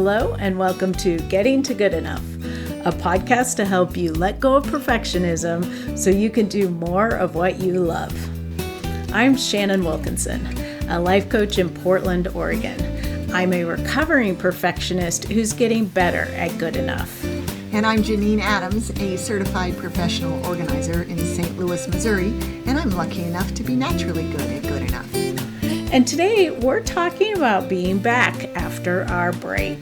Hello, and welcome to Getting to Good Enough, a podcast to help you let go of perfectionism so you can do more of what you love. I'm Shannon Wilkinson, a life coach in Portland, Oregon. I'm a recovering perfectionist who's getting better at good enough. And I'm Janine Adams, a certified professional organizer in St. Louis, Missouri, and I'm lucky enough to be naturally good at good enough. And today we're talking about being back after our break.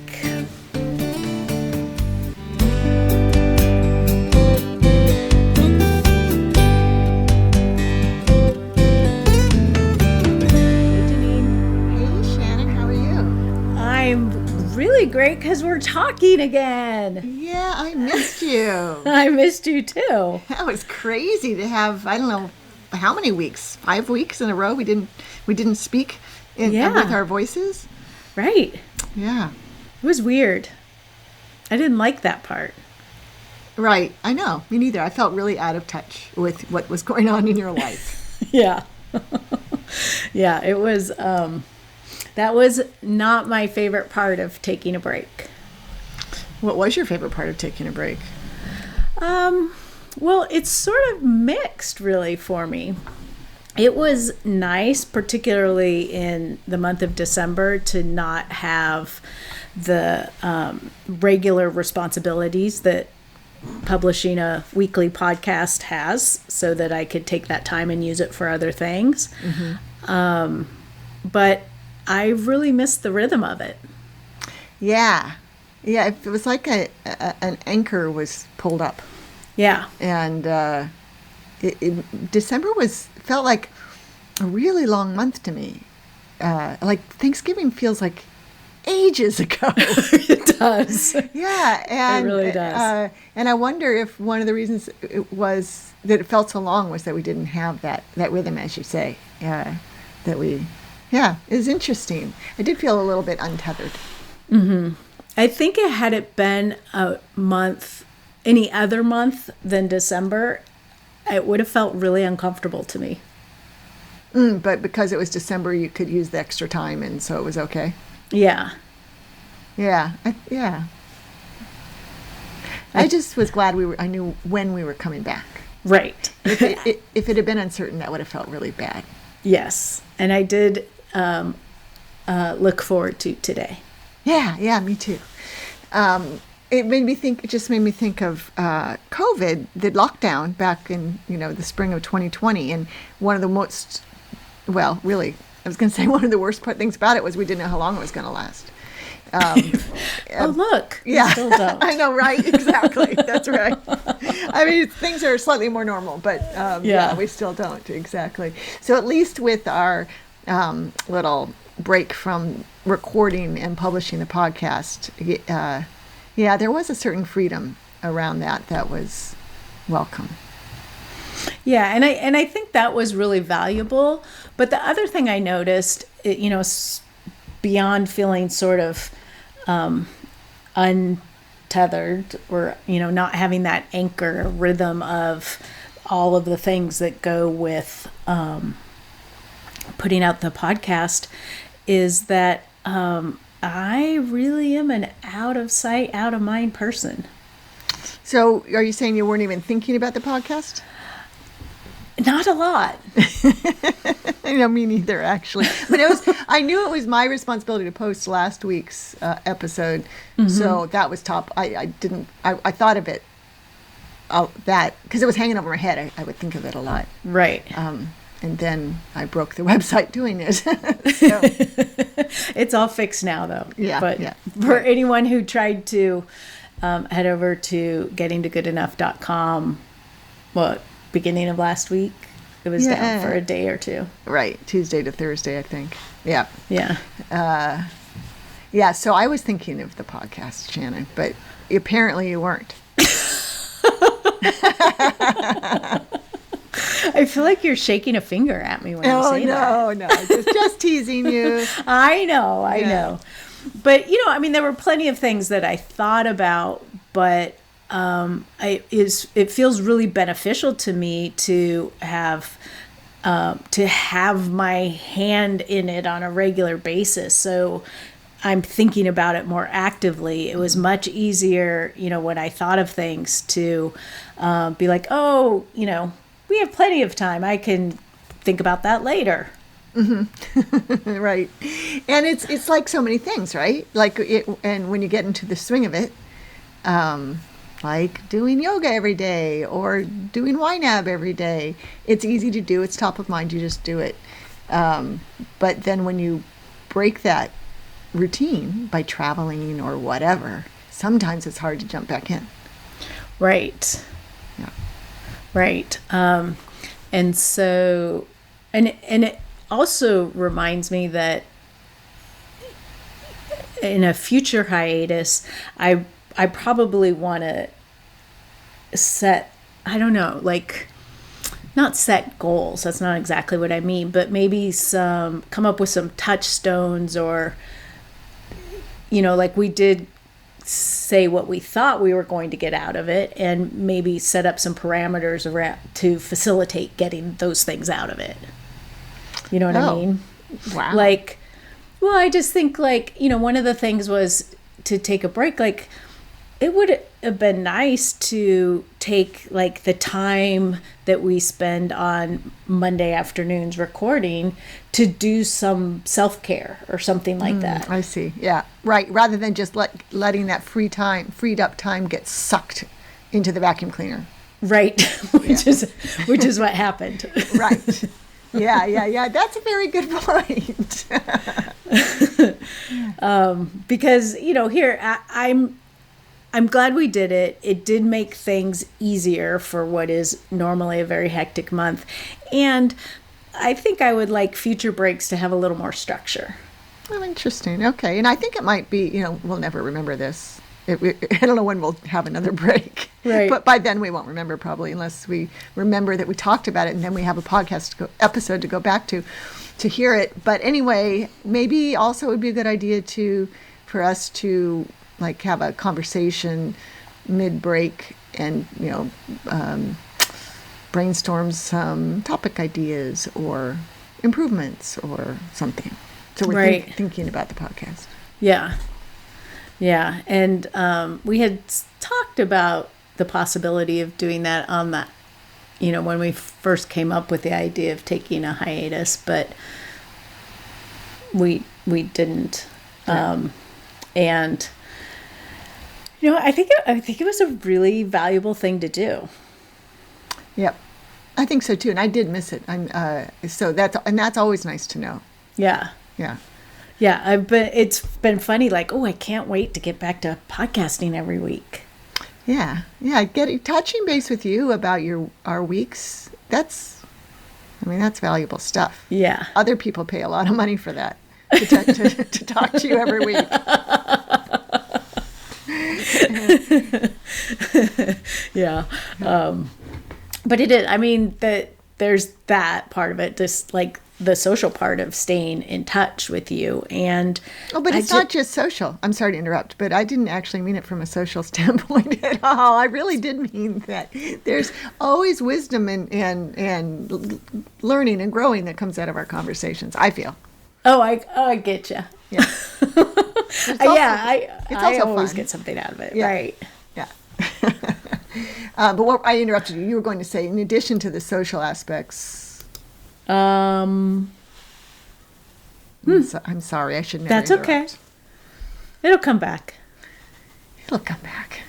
Really great because we're talking again. Yeah, I missed you. I missed you too. That was crazy to have, I don't know how many weeks, 5 weeks in a row we didn't speak with our voices. Right. Yeah. It was weird. I didn't like that part. Right. I know. Me neither. I felt really out of touch with what was going on in your life. Yeah. Yeah, it was that was not my favorite part of taking a break. What was your favorite part of taking a break? Well, it's sort of mixed, really, for me. It was nice, particularly in the month of December, to not have the regular responsibilities that publishing a weekly podcast has, so that I could take that time and use it for other things. Mm-hmm. But I really missed the rhythm of it. Yeah, it was like an anchor was pulled up. Yeah. And December felt like a really long month to me. Like Thanksgiving feels like ages ago. It does. Yeah. And, it really does. And I wonder if one of the reasons it was that it felt so long was that we didn't have that rhythm, as you say, Yeah, it was interesting. I did feel a little bit untethered. Mm-hmm. I think had it been a month, any other month than December, it would have felt really uncomfortable to me. But because it was December, you could use the extra time, and so it was okay? Yeah. Yeah. I just was glad I knew when we were coming back. Right. If it had been uncertain, that would have felt really bad. Yes. And I did look forward to today. Yeah, me too. It made me think of COVID, the lockdown back in the spring of 2020, and one of the most, well, really, I was going to say one of the worst things about it was we didn't know how long it was going to last. Oh, look. Yeah, still don't. I know, right? Exactly. That's right. I mean, things are slightly more normal, but we still don't. Exactly. So at least with our little break from recording and publishing the podcast, there was a certain freedom around that was welcome. Yeah, and I think that was really valuable. But the other thing I noticed, beyond feeling sort of untethered or not having that anchor rhythm of all of the things that go with putting out the podcast, is that I really am an out of sight, out of mind person. So are you saying you weren't even thinking about the podcast? Not a lot. Me neither, actually. But I knew it was my responsibility to post last week's episode. Mm-hmm. So that was top. I thought of it, that, because it was hanging over my head. I would think of it a lot. Right. And then I broke the website doing it. So. It's all fixed now, though. Yeah. But for anyone who tried to head over to gettingtogoodenough.com, beginning of last week, it was down for a day or two. Right. Tuesday to Thursday, I think. Yeah. Yeah. So I was thinking of the podcast, Shannon, but apparently you weren't. I feel like you're shaking a finger at me when you say that. No, just teasing you. I know. But, there were plenty of things that I thought about, but it feels really beneficial to me to have my hand in it on a regular basis. So I'm thinking about it more actively. It was much easier, when I thought of things to be like, oh, we have plenty of time. I can think about that later. Right. And it's like so many things, right? And when you get into the swing of it, like doing yoga every day or doing YNAB every day, it's easy to do. It's top of mind. You just do it. But then when you break that routine by traveling or whatever, sometimes it's hard to jump back in. Right. Yeah. Right. And so, and it also reminds me that in a future hiatus, I probably want to set, I don't know, like, not set goals. That's not exactly what I mean, but maybe come up with some touchstones or, like we did say what we thought we were going to get out of it and maybe set up some parameters around to facilitate getting those things out of it. You know what I mean? Wow. Like, well, I just think one of the things was to take a break. Like, it would have been nice to take the time that we spend on Monday afternoons recording to do some self-care or something like that. I see. Yeah. Right. Rather than just letting that freed up time get sucked into the vacuum cleaner. Right. which is what happened. Right. Yeah. That's a very good point. Because, here I'm glad we did it. It did make things easier for what is normally a very hectic month. And I think I would like future breaks to have a little more structure. Oh, interesting. Okay. And I think it might be, we'll never remember this. I don't know when we'll have another break. Right. But by then we won't remember probably unless we remember that we talked about it and then we have a podcast episode to go back to hear it. But anyway, maybe also it would be a good idea for us to have a conversation mid-break and, brainstorm some topic ideas or improvements or something. So we're thinking about the podcast. Yeah. Yeah. And we had talked about the possibility of doing that on that, when we first came up with the idea of taking a hiatus, but we didn't. Yeah. And I think it was a really valuable thing to do. Yep, I think so too, and I did miss it. So that's always nice to know. Yeah. Yeah. Yeah, but it's been funny. Like, I can't wait to get back to podcasting every week. Yeah. Touching base with you about our weeks. That's valuable stuff. Yeah. Other people pay a lot of money for that to talk to you every week. Yeah. But it is, there's that part of it, just like the social part of staying in touch with you. And but it's not just social. I'm sorry to interrupt, but I didn't actually mean it from a social standpoint at all. I really did mean that there's always wisdom and learning and growing that comes out of our conversations, I feel. I get you. Yeah. I always get something out of it. Yeah. Right. Yeah. But what I interrupted you. You were going to say, in addition to the social aspects. I'm sorry. I should never That's interrupt. okay. It'll come back.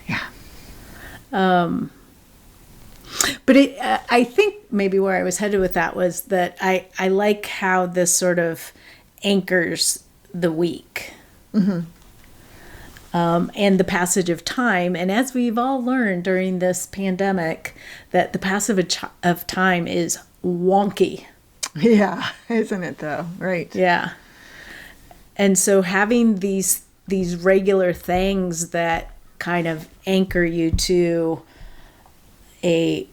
Yeah. But I think maybe where I was headed with that was that I like how this sort of anchors the week. Mm-hmm. And the passage of time. And as we've all learned during this pandemic, that the passage of time is wonky. Yeah, isn't it though? Right. Yeah. And so having these regular things that kind of anchor you to a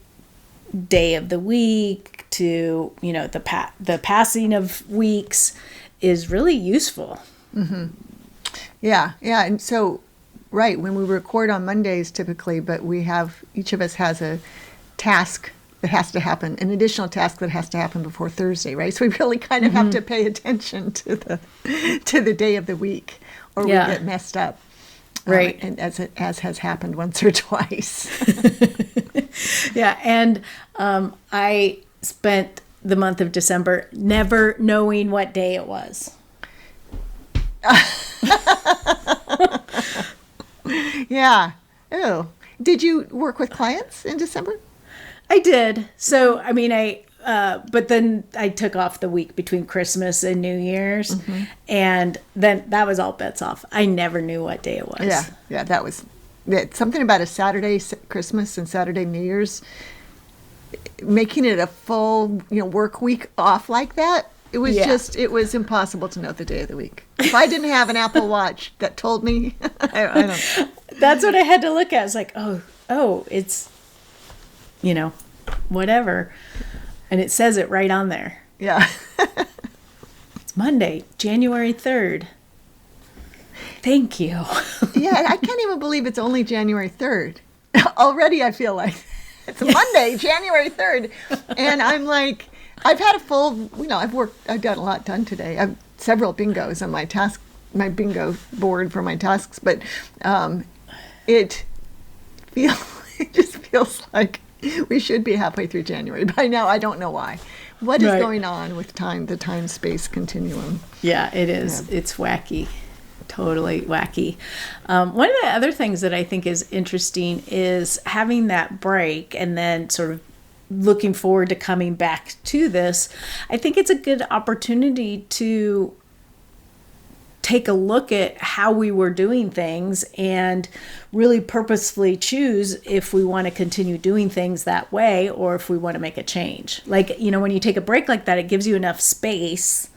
day of the week, to, the passing of weeks is really useful. Mm-hmm. Yeah. And so, right, when we record on Mondays typically, but each of us has a task that has to happen, an additional task that has to happen before Thursday, right? So we really kind of have to pay attention to the day of the week or Yeah. we get messed up. Right. And as has happened once or twice. Yeah. And I spent the month of December never knowing what day it was. Yeah. Oh. Did you work with clients in December? I did. So, I mean, but then I took off the week between Christmas and New Year's, and then that was all bets off. I never knew what day it was. Yeah. Yeah. That was something about a Saturday Christmas and Saturday New Year's, making it a full, work week off like that. It was it was impossible to know the day of the week. If I didn't have an Apple Watch that told me, I don't know. That's what I had to look at. It's like, oh, it's, whatever. And it says it right on there. Yeah. It's Monday, January 3rd. Thank you. Yeah, I can't even believe it's only January 3rd. Already I feel like it's Monday, January 3rd. And I'm like, I've had a full, I've got a lot done today. I've several bingos on my bingo board for my tasks, but it just feels like we should be halfway through January by now. I don't know why. What is going on with the time-space continuum? Yeah, it is. Yeah. It's wacky. Totally wacky. One of the other things that I think is interesting is having that break and then sort of looking forward to coming back to this. I think it's a good opportunity to take a look at how we were doing things and really purposefully choose if we want to continue doing things that way or if we want to make a change. Like, when you take a break like that, it gives you enough space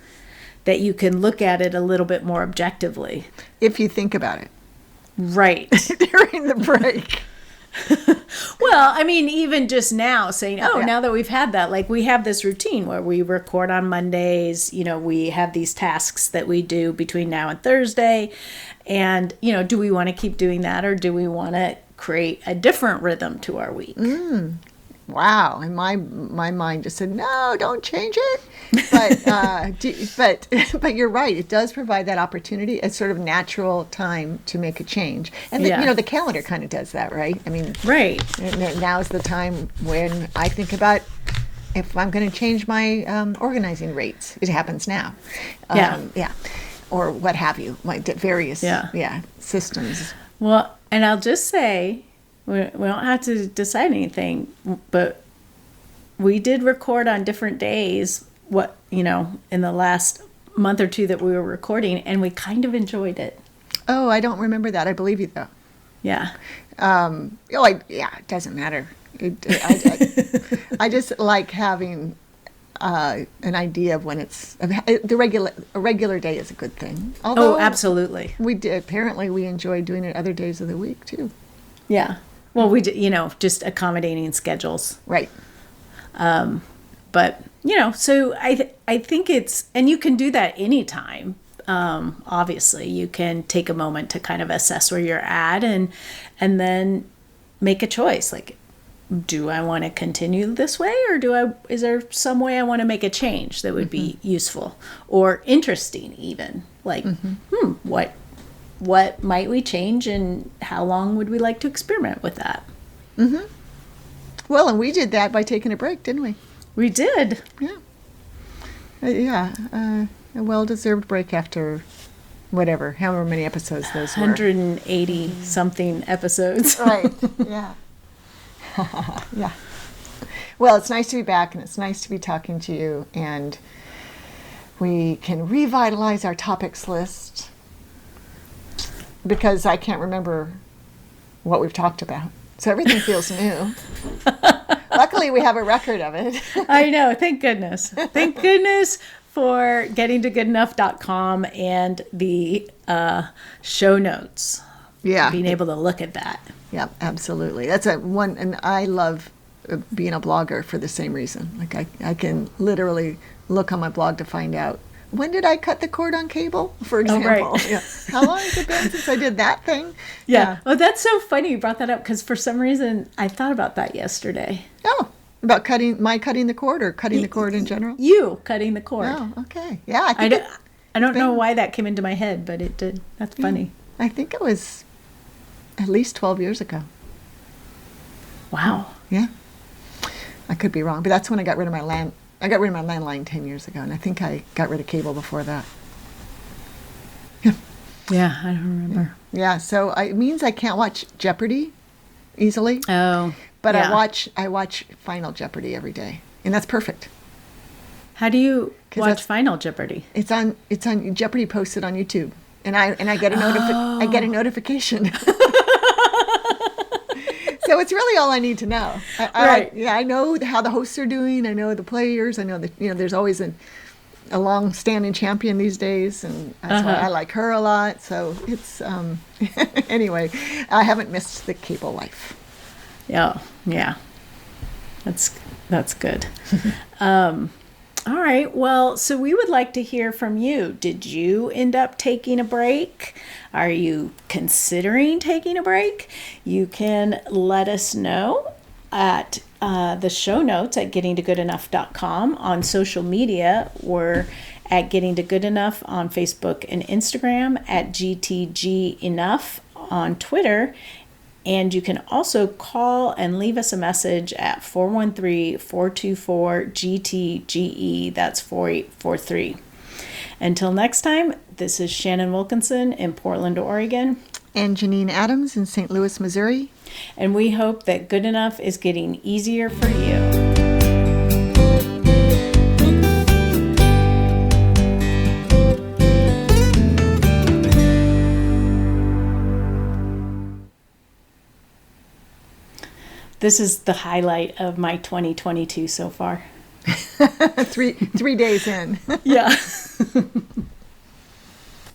that you can look at it a little bit more objectively. If you think about it. Right. During the break. Well, I mean, even just now saying, now that we've had that, like we have this routine where we record on Mondays, we have these tasks that we do between now and Thursday. And, do we want to keep doing that or do we want to create a different rhythm to our week? Wow. And my mind just said, no, don't change it. But but you're right. It does provide that opportunity, a sort of natural time to make a change. And the calendar kind of does that, right? I mean, right. Now's the time when I think about if I'm going to change my organizing rates. It happens now. Or what have you, like various systems. Well, and I'll just say, we don't have to decide anything, but we did record on different days, in the last month or two that we were recording, and we kind of enjoyed it. Oh, I don't remember that. I believe you, though. Yeah. It doesn't matter. I just like having an idea of when it's a regular day is a good thing. Although absolutely. Apparently we enjoy doing it other days of the week too. Yeah. Well, we just accommodating schedules. Right. But so I think it's, and you can do that anytime. Obviously, you can take a moment to kind of assess where you're at and then make a choice. Like, do I want to continue this way, or is there some way I want to make a change that would be useful or interesting even? Like, what might we change and how long would we like to experiment with that? Mm-hmm. Well, and we did that by taking a break, didn't we? We did. Yeah. A well-deserved break after however many episodes those were. 180 something episodes. Right. Yeah. Yeah. Well, it's nice to be back, and it's nice to be talking to you, and we can revitalize our topics list because I can't remember what we've talked about. So everything feels new. Luckily, we have a record of it. I know. Thank goodness. Thank goodness for getting to goodenough.com and the show notes. Yeah. Being able to look at that. Yeah, absolutely. That's one, and I love being a blogger for the same reason. Like I can literally look on my blog to find out, when did I cut the cord on cable, for example? Oh, right. Yeah. How long has it been since I did that thing? Yeah. Oh, that's so funny you brought that up, because for some reason I thought about that yesterday. Oh, about cutting the cord, or cutting the cord in general? You cutting the cord. Oh, okay. Yeah, I don't know why that came into my head, but it did. That's funny. I think it was at least 12 years ago. Wow. Yeah. I could be wrong, but that's when I got rid of my landline 10 years ago, and I think I got rid of cable before that. Yeah, I don't remember. Yeah, so it means I can't watch Jeopardy easily. Oh. But yeah. I watch Final Jeopardy every day, and that's perfect. How do you watch Final Jeopardy? It's on Jeopardy posted on YouTube, and I get a notification. So it's really all I need to know. Right. I know how the hosts are doing. I know the players. I know that there's always a long-standing champion these days, and that's why I like her a lot. So it's anyway, I haven't missed the cable life. Yeah, that's good. All right. Well, so we would like to hear from you. Did you end up taking a break? Are you considering taking a break? You can let us know at the show notes at gettingtogoodenough.com. On social media, we're at Getting to Good Enough on Facebook and Instagram, at GTG Enough on Twitter. And you can also call and leave us a message at 413-424-GTGE. That's 4843. Until next time, this is Shannon Wilkinson in Portland, Oregon. And Janine Adams in St. Louis, Missouri. And we hope that good enough is getting easier for you. This is the highlight of my 2022 so far. three days in. Yeah.